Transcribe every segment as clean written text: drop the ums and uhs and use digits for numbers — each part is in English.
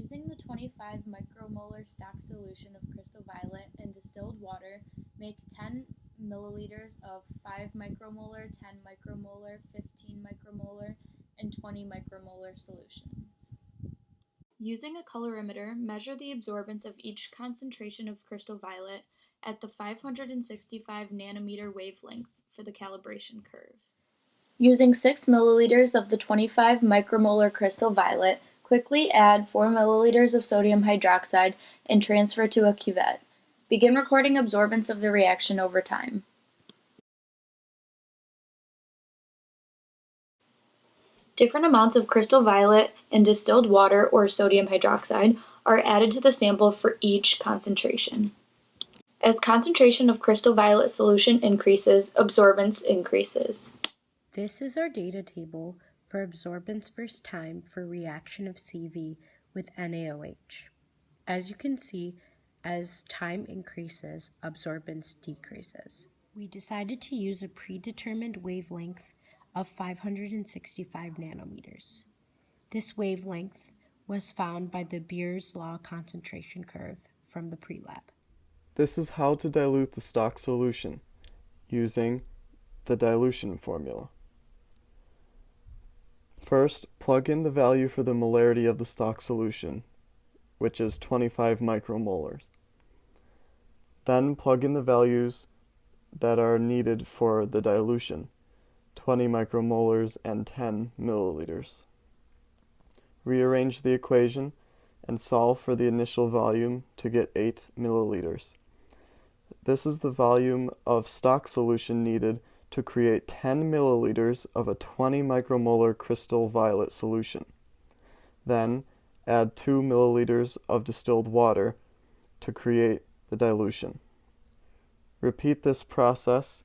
Using the 25 micromolar stock solution of crystal violet and distilled water, make 10 milliliters of 5 micromolar, 10 micromolar, 15 micromolar, and 20 micromolar solutions. Using a colorimeter, measure the absorbance of each concentration of crystal violet at the 565 nanometer wavelength for the calibration curve. Using 6 milliliters of the 25 micromolar crystal violet, quickly add 4 milliliters of sodium hydroxide and transfer to a cuvette. Begin recording absorbance of the reaction over time. Different amounts of crystal violet and distilled water or sodium hydroxide are added to the sample for each concentration. As concentration of crystal violet solution increases, absorbance increases. This is our data table for absorbance versus time for reaction of CV with NaOH. As you can see, as time increases, absorbance decreases. We decided to use a predetermined wavelength of 565 nanometers. This wavelength was found by the Beer's law concentration curve from the pre-lab. This is how to dilute the stock solution using the dilution formula. First, plug in the value for the molarity of the stock solution, which is 25 micromolars. Then plug in the values that are needed for the dilution, 20 micromolars and 10 milliliters. Rearrange the equation and solve for the initial volume to get 8 milliliters. This is the volume of stock solution needed to create 10 milliliters of a 20 micromolar crystal violet solution. Then add 2 milliliters of distilled water to create the dilution. Repeat this process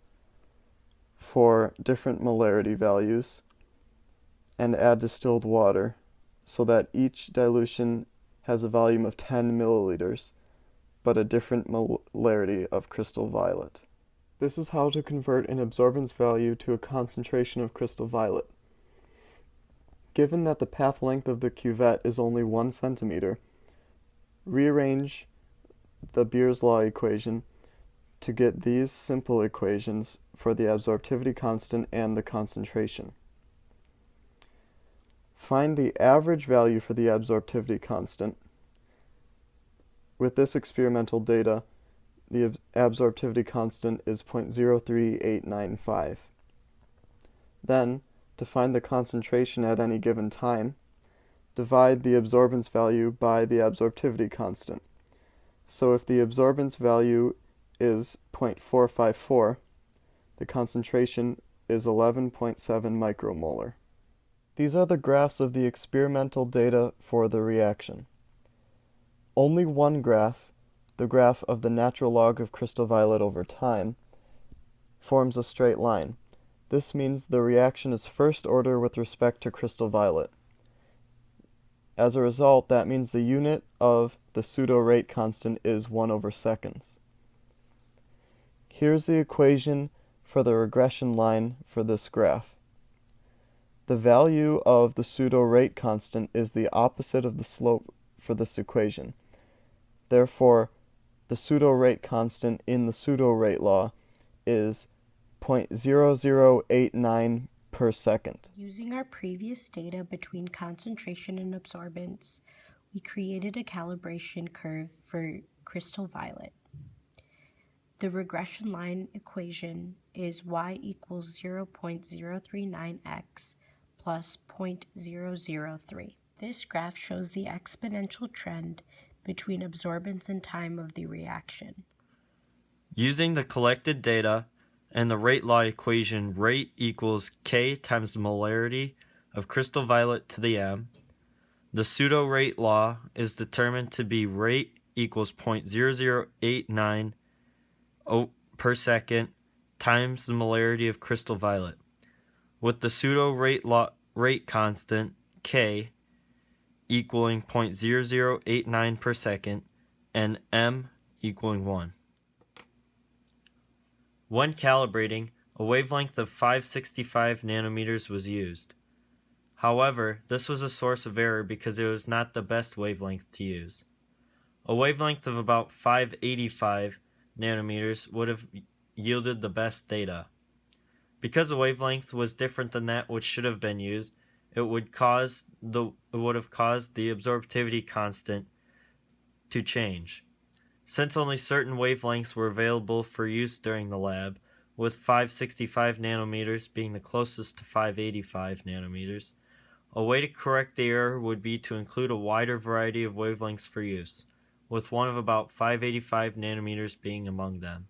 for different molarity values and add distilled water so that each dilution has a volume of 10 milliliters but a different molarity of crystal violet. This is how to convert an absorbance value to a concentration of crystal violet. Given that the path length of the cuvette is only 1 centimeter, rearrange the Beer's law equation to get these simple equations for the absorptivity constant and the concentration. Find the average value for the absorptivity constant. With this experimental data, the absorptivity constant is 0.03895. Then, to find the concentration at any given time, divide the absorbance value by the absorptivity constant. So if the absorbance value is 0.454, the concentration is 11.7 micromolar. These are the graphs of the experimental data for the reaction. Only one graph, the graph of the natural log of crystal violet over time, forms a straight line. This means the reaction is first order with respect to crystal violet. As a result, that means the unit of the pseudo-rate constant is 1/seconds. Here's the equation for the regression line for this graph. The value of the pseudo-rate constant is the opposite of the slope for this equation. Therefore, the pseudo-rate constant in the pseudo-rate law is 0.0089 per second. Using our previous data between concentration and absorbance, we created a calibration curve for crystal violet. The regression line equation is y equals 0.039x plus 0.003. This graph shows the exponential trend between absorbance and time of the reaction. Using the collected data and the rate law equation, rate equals K times the molarity of crystal violet to the M. The pseudo-rate law is determined to be rate equals 0.0089 per second times the molarity of crystal violet, with the pseudo-rate constant, K, equaling 0.0089 per second, and M equaling 1. When calibrating, a wavelength of 565 nanometers was used. However, this was a source of error because it was not the best wavelength to use. A wavelength of about 585 nanometers would have yielded the best data. Because the wavelength was different than that which should have been used, it would have caused the absorptivity constant to change. Since only certain wavelengths were available for use during the lab, with 565 nanometers being the closest to 585 nanometers, a way to correct the error would be to include a wider variety of wavelengths for use, with one of about 585 nanometers being among them.